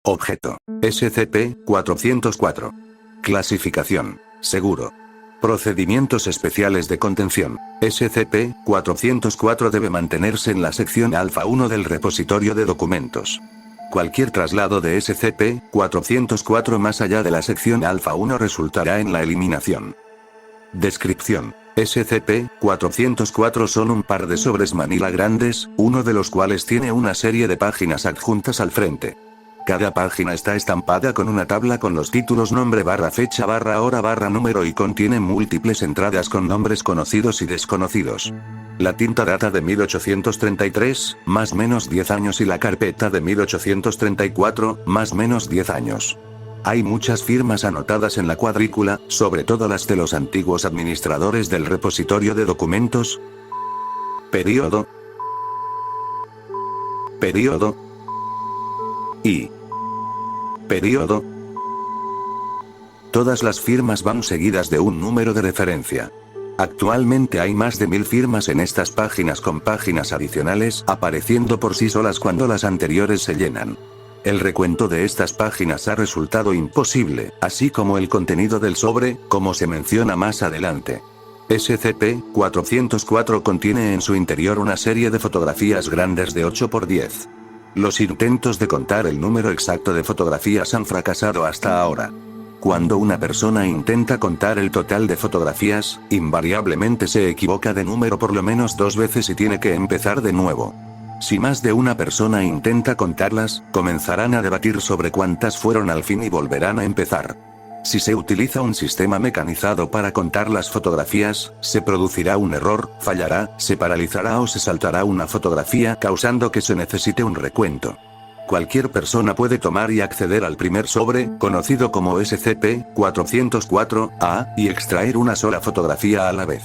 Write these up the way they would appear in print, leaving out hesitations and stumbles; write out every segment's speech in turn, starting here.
Objeto. SCP-404. Clasificación. Seguro. Procedimientos especiales de contención. SCP-404 debe mantenerse en la sección Alfa 1 del repositorio de documentos. Cualquier traslado de SCP-404 más allá de la sección Alfa 1 resultará en la eliminación. Descripción. SCP-404 son un par de sobres manila grandes, uno de los cuales tiene una serie de páginas adjuntas al frente. Cada página está estampada con una tabla con los títulos nombre / fecha / hora / número y contiene múltiples entradas con nombres conocidos y desconocidos. La tinta data de 1833, más menos 10 años y la carpeta de 1834, más menos 10 años. Hay muchas firmas anotadas en la cuadrícula, sobre todo las de los antiguos administradores del repositorio de documentos. Período. Período. Y. Período. Todas las firmas van seguidas de un número de referencia. Actualmente hay más de 1000 firmas en estas páginas con páginas adicionales apareciendo por sí solas cuando las anteriores se llenan. El recuento de estas páginas ha resultado imposible, así como el contenido del sobre, como se menciona más adelante. SCP-404 contiene en su interior una serie de fotografías grandes de 8 por 10. Los intentos de contar el número exacto de fotografías han fracasado hasta ahora. Cuando una persona intenta contar el total de fotografías, invariablemente se equivoca de número por lo menos 2 veces y tiene que empezar de nuevo. Si más de una persona intenta contarlas, comenzarán a debatir sobre cuántas fueron al fin y volverán a empezar. Si se utiliza un sistema mecanizado para contar las fotografías, se producirá un error, fallará, se paralizará o se saltará una fotografía causando que se necesite un recuento. Cualquier persona puede tomar y acceder al primer sobre, conocido como SCP-404-A, y extraer una sola fotografía a la vez.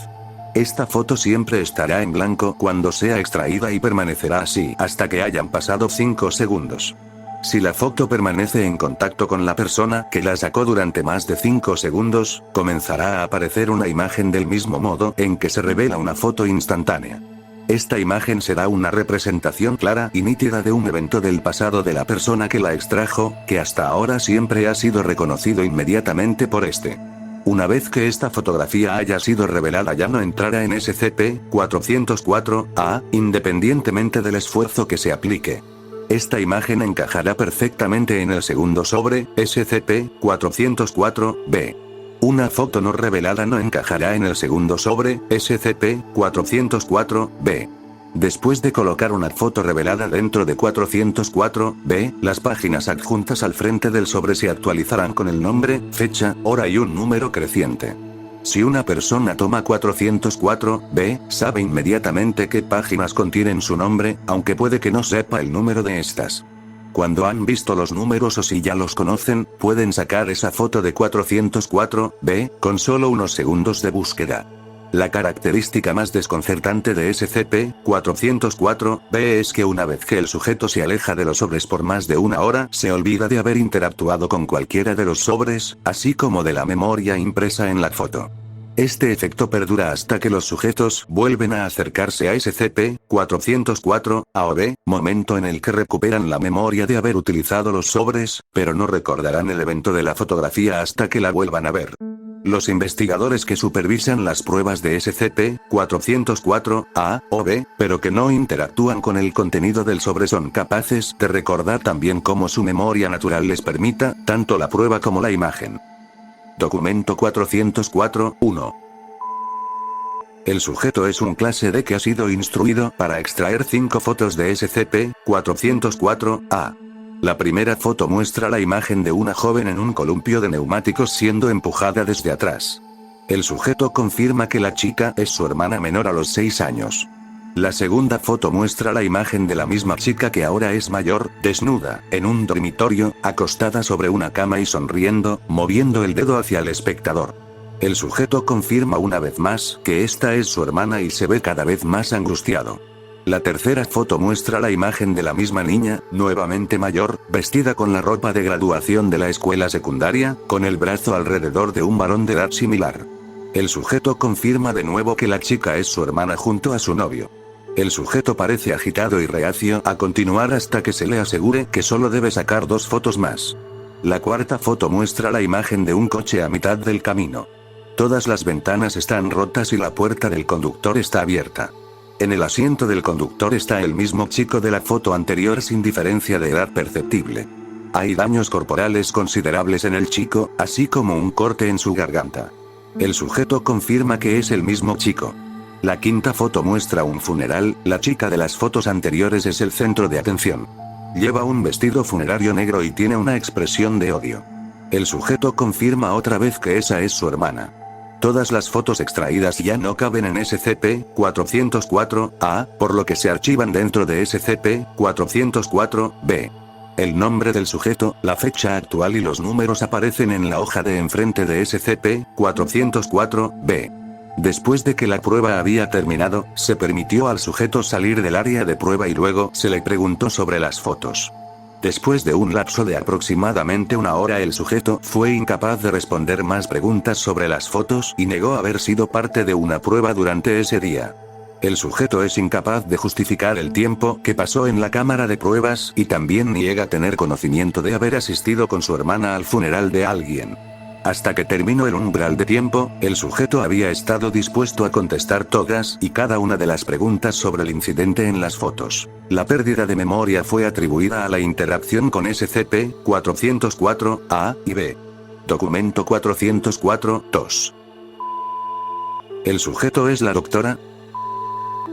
Esta foto siempre estará en blanco cuando sea extraída y permanecerá así hasta que hayan pasado 5 segundos. Si la foto permanece en contacto con la persona que la sacó durante más de 5 segundos, comenzará a aparecer una imagen del mismo modo en que se revela una foto instantánea. Esta imagen será una representación clara y nítida de un evento del pasado de la persona que la extrajo, que hasta ahora siempre ha sido reconocido inmediatamente por este. Una vez que esta fotografía haya sido revelada ya no entrará en SCP-404-A, independientemente del esfuerzo que se aplique. Esta imagen encajará perfectamente en el segundo sobre, SCP-404-B. Una foto no revelada no encajará en el segundo sobre, SCP-404-B. Después de colocar una foto revelada dentro de 404-B, las páginas adjuntas al frente del sobre se actualizarán con el nombre, fecha, hora y un número creciente. Si una persona toma 404-B, sabe inmediatamente qué páginas contienen su nombre, aunque puede que no sepa el número de estas. Cuando han visto los números o si ya los conocen, pueden sacar esa foto de 404-B, con solo unos segundos de búsqueda. La característica más desconcertante de SCP-404-B es que una vez que el sujeto se aleja de los sobres por más de 1 hora, se olvida de haber interactuado con cualquiera de los sobres, así como de la memoria impresa en la foto. Este efecto perdura hasta que los sujetos vuelven a acercarse a SCP-404-A o B, momento en el que recuperan la memoria de haber utilizado los sobres, pero no recordarán el evento de la fotografía hasta que la vuelvan a ver. Los investigadores que supervisan las pruebas de SCP-404-A o B, pero que no interactúan con el contenido del sobre son capaces de recordar también cómo su memoria natural les permita, tanto la prueba como la imagen. Documento 404-1. El sujeto es un clase D que ha sido instruido para extraer 5 fotos de SCP-404-A. La primera foto muestra la imagen de una joven en un columpio de neumáticos siendo empujada desde atrás. El sujeto confirma que la chica es su hermana menor a los 6 años. La segunda foto muestra la imagen de la misma chica que ahora es mayor, desnuda, en un dormitorio, acostada sobre una cama y sonriendo, moviendo el dedo hacia el espectador. El sujeto confirma una vez más que esta es su hermana y se ve cada vez más angustiado. La tercera foto muestra la imagen de la misma niña, nuevamente mayor, vestida con la ropa de graduación de la escuela secundaria, con el brazo alrededor de un varón de edad similar. El sujeto confirma de nuevo que la chica es su hermana junto a su novio. El sujeto parece agitado y reacio a continuar hasta que se le asegure que solo debe sacar 2 fotos más. La cuarta foto muestra la imagen de un coche a mitad del camino. Todas las ventanas están rotas y la puerta del conductor está abierta. En el asiento del conductor está el mismo chico de la foto anterior sin diferencia de edad perceptible. Hay daños corporales considerables en el chico, así como un corte en su garganta. El sujeto confirma que es el mismo chico. La quinta foto muestra un funeral, la chica de las fotos anteriores es el centro de atención. Lleva un vestido funerario negro y tiene una expresión de odio. El sujeto confirma otra vez que esa es su hermana. Todas las fotos extraídas ya no caben en SCP-404-A, por lo que se archivan dentro de SCP-404-B. El nombre del sujeto, la fecha actual y los números aparecen en la hoja de enfrente de SCP-404-B. Después de que la prueba había terminado, se permitió al sujeto salir del área de prueba y luego se le preguntó sobre las fotos. Después de un lapso de aproximadamente 1 hora el sujeto fue incapaz de responder más preguntas sobre las fotos y negó haber sido parte de una prueba durante ese día. El sujeto es incapaz de justificar el tiempo que pasó en la cámara de pruebas y también niega tener conocimiento de haber asistido con su hermana al funeral de alguien. Hasta que terminó el umbral de tiempo, el sujeto había estado dispuesto a contestar todas y cada una de las preguntas sobre el incidente en las fotos. La pérdida de memoria fue atribuida a la interacción con SCP-404-A y B. Documento 404-2. El sujeto es la doctora,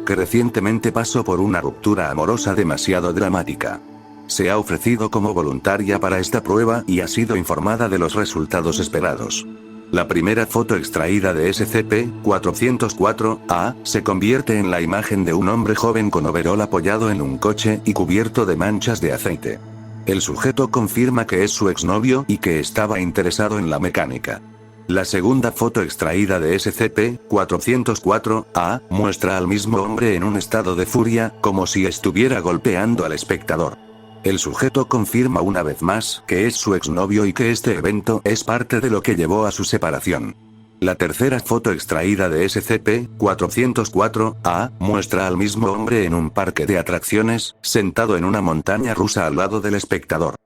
que recientemente pasó por una ruptura amorosa demasiado dramática. Se ha ofrecido como voluntaria para esta prueba y ha sido informada de los resultados esperados. La primera foto extraída de SCP-404-A se convierte en la imagen de un hombre joven con overol apoyado en un coche y cubierto de manchas de aceite. El sujeto confirma que es su exnovio y que estaba interesado en la mecánica. La segunda foto extraída de SCP-404-A muestra al mismo hombre en un estado de furia, como si estuviera golpeando al espectador. El sujeto confirma una vez más que es su exnovio y que este evento es parte de lo que llevó a su separación. La tercera foto extraída de SCP-404-A muestra al mismo hombre en un parque de atracciones, sentado en una montaña rusa al lado del espectador.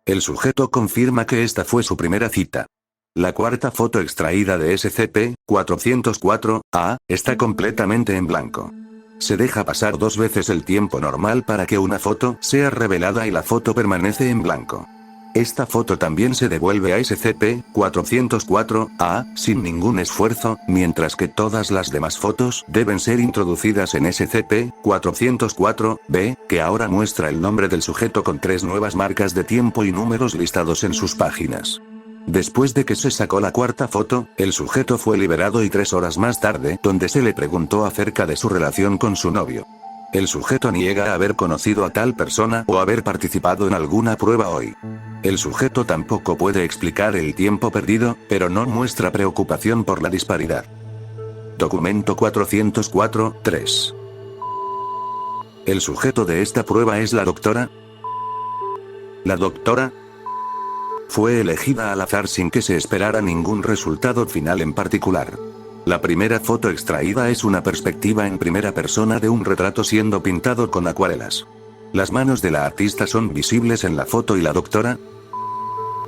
El sujeto confirma que esta fue su primera cita. La cuarta foto extraída de SCP-404-A está completamente en blanco. Se deja pasar 2 veces el tiempo normal para que una foto sea revelada y la foto permanece en blanco. Esta foto también se devuelve a SCP-404-A sin ningún esfuerzo, mientras que todas las demás fotos deben ser introducidas en SCP-404-B, que ahora muestra el nombre del sujeto con 3 nuevas marcas de tiempo y números listados en sus páginas. Después de que se sacó la cuarta foto, el sujeto fue liberado y 3 horas más tarde, donde se le preguntó acerca de su relación con su novio. El sujeto niega haber conocido a tal persona o haber participado en alguna prueba hoy. El sujeto tampoco puede explicar el tiempo perdido, pero no muestra preocupación por la disparidad. Documento 404-3. El sujeto de esta prueba es la doctora. La doctora fue elegida al azar sin que se esperara ningún resultado final en particular. La primera foto extraída es una perspectiva en primera persona de un retrato siendo pintado con acuarelas. Las manos de la artista son visibles en la foto y la doctora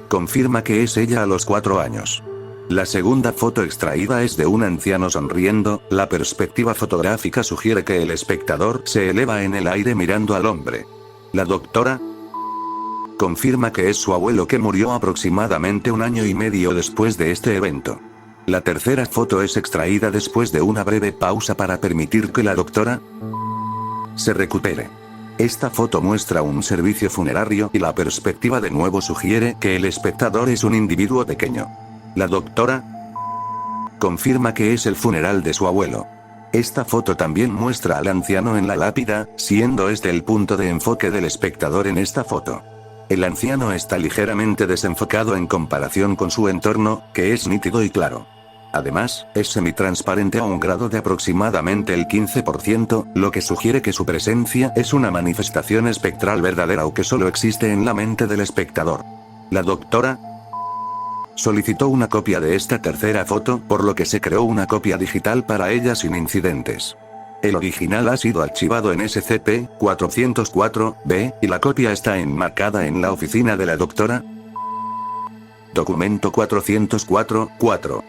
confirma que es ella a los 4 años. La segunda foto extraída es de un anciano sonriendo, la perspectiva fotográfica sugiere que el espectador se eleva en el aire mirando al hombre. La doctora confirma que es su abuelo que murió aproximadamente 1 año y medio después de este evento. La tercera foto es extraída después de una breve pausa para permitir que la doctora se recupere. Esta foto muestra un servicio funerario y la perspectiva de nuevo sugiere que el espectador es un individuo pequeño. La doctora confirma que es el funeral de su abuelo. Esta foto también muestra al anciano en la lápida, siendo este el punto de enfoque del espectador en esta foto. El anciano está ligeramente desenfocado en comparación con su entorno, que es nítido y claro. Además, es semitransparente a un grado de aproximadamente el 15%, lo que sugiere que su presencia es una manifestación espectral verdadera o que solo existe en la mente del espectador. La doctora solicitó una copia de esta tercera foto, por lo que se creó una copia digital para ella sin incidentes. El original ha sido archivado en SCP-404-B, y la copia está enmarcada en la oficina de la doctora. Documento 404-4.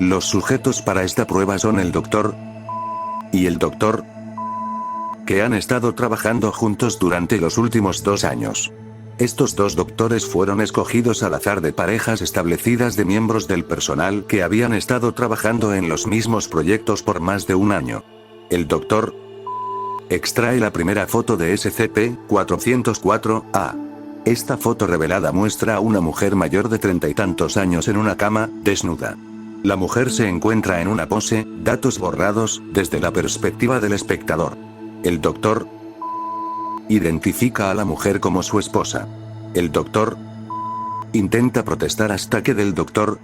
Los sujetos para esta prueba son el Dr. y el Dr. que han estado trabajando juntos durante los últimos 2 años. Estos 2 doctores fueron escogidos al azar de parejas establecidas de miembros del personal que habían estado trabajando en los mismos proyectos por más de 1 año. El doctor extrae la primera foto de SCP-404-A. Esta foto revelada muestra a una mujer mayor de 30 y tantos años en una cama, desnuda. La mujer se encuentra en una pose, datos borrados, desde la perspectiva del espectador. El doctor identifica a la mujer como su esposa. El doctor intenta protestar hasta que del doctor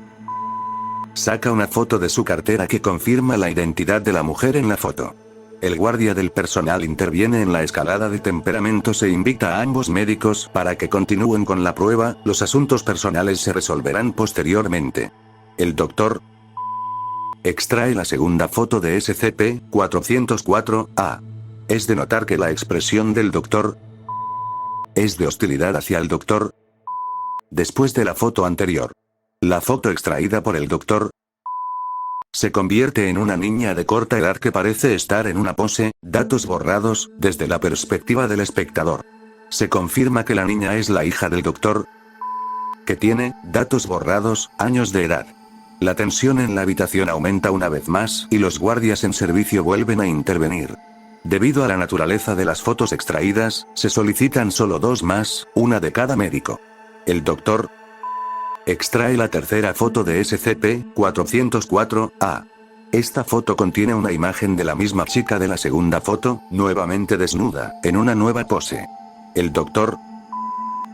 saca una foto de su cartera que confirma la identidad de la mujer en la foto. El guardia del personal interviene en la escalada de temperamentos e invita a ambos médicos para que continúen con la prueba. Los asuntos personales se resolverán posteriormente. El doctor extrae la segunda foto de SCP-404-A. Es de notar que la expresión del doctor es de hostilidad hacia el doctor después de la foto anterior. La foto extraída por el doctor se convierte en una niña de corta edad que parece estar en una pose, datos borrados, desde la perspectiva del espectador. Se confirma que la niña es la hija del doctor, que tiene, datos borrados, años de edad. La tensión en la habitación aumenta una vez más, y los guardias en servicio vuelven a intervenir. Debido a la naturaleza de las fotos extraídas, se solicitan solo 2 más, una de cada médico. El doctor extrae la tercera foto de SCP-404-A. Esta foto contiene una imagen de la misma chica de la segunda foto, nuevamente desnuda, en una nueva pose. El doctor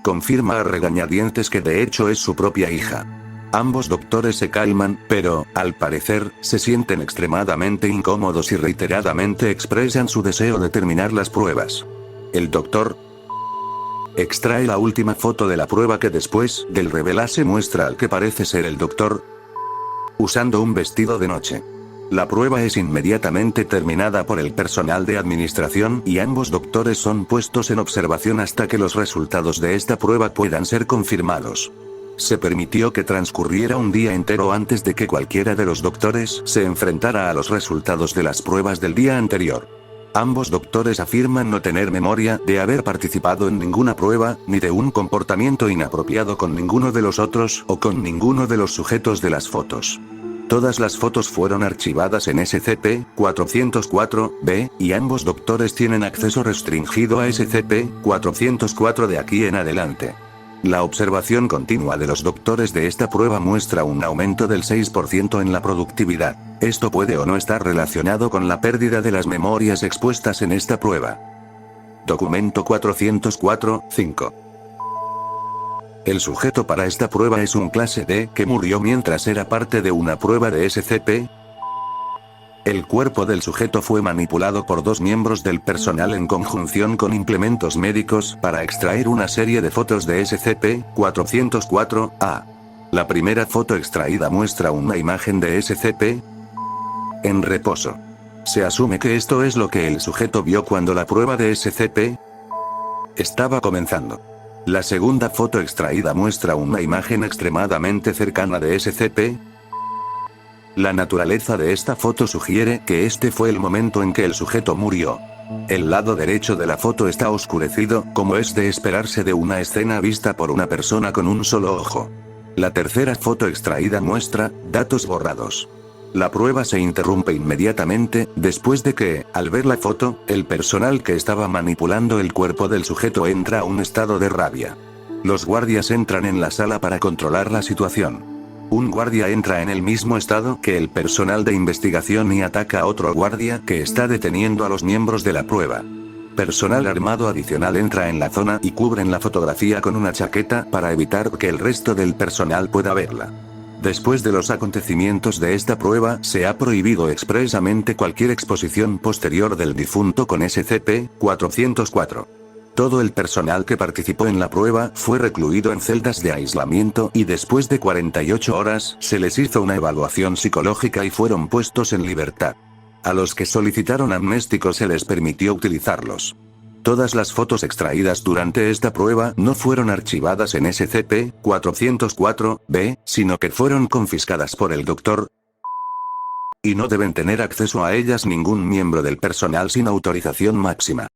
confirma a regañadientes que de hecho es su propia hija. Ambos doctores se calman, pero, al parecer, se sienten extremadamente incómodos y reiteradamente expresan su deseo de terminar las pruebas. El doctor extrae la última foto de la prueba que después del revelarse muestra al que parece ser el doctor usando un vestido de noche. La prueba es inmediatamente terminada por el personal de administración y ambos doctores son puestos en observación hasta que los resultados de esta prueba puedan ser confirmados. Se permitió que transcurriera un día entero antes de que cualquiera de los doctores se enfrentara a los resultados de las pruebas del día anterior. Ambos doctores afirman no tener memoria de haber participado en ninguna prueba, ni de un comportamiento inapropiado con ninguno de los otros o con ninguno de los sujetos de las fotos. Todas las fotos fueron archivadas en SCP-404-B, y ambos doctores tienen acceso restringido a SCP-404 de aquí en adelante. La observación continua de los doctores de esta prueba muestra un aumento del 6% en la productividad. Esto puede o no estar relacionado con la pérdida de las memorias expuestas en esta prueba. Documento 404-5. El sujeto para esta prueba es un clase D que murió mientras era parte de una prueba de SCP. El cuerpo del sujeto fue manipulado por 2 miembros del personal en conjunción con implementos médicos para extraer una serie de fotos de SCP-404-A. La primera foto extraída muestra una imagen de SCP en reposo. Se asume que esto es lo que el sujeto vio cuando la prueba de SCP estaba comenzando. La segunda foto extraída muestra una imagen extremadamente cercana de SCP. La naturaleza de esta foto sugiere que este fue el momento en que el sujeto murió. El lado derecho de la foto está oscurecido, como es de esperarse de una escena vista por una persona con un solo ojo. La tercera foto extraída muestra datos borrados. La prueba se interrumpe inmediatamente, después de que, al ver la foto, el personal que estaba manipulando el cuerpo del sujeto entra a un estado de rabia. Los guardias entran en la sala para controlar la situación. Un guardia entra en el mismo estado que el personal de investigación y ataca a otro guardia que está deteniendo a los miembros de la prueba. Personal armado adicional entra en la zona y cubren la fotografía con una chaqueta para evitar que el resto del personal pueda verla. Después de los acontecimientos de esta prueba, se ha prohibido expresamente cualquier exposición posterior del difunto con SCP-404. Todo el personal que participó en la prueba fue recluido en celdas de aislamiento y después de 48 horas se les hizo una evaluación psicológica y fueron puestos en libertad. A los que solicitaron amnéstico se les permitió utilizarlos. Todas las fotos extraídas durante esta prueba no fueron archivadas en SCP-404-B, sino que fueron confiscadas por el Dr. y no deben tener acceso a ellas ningún miembro del personal sin autorización máxima.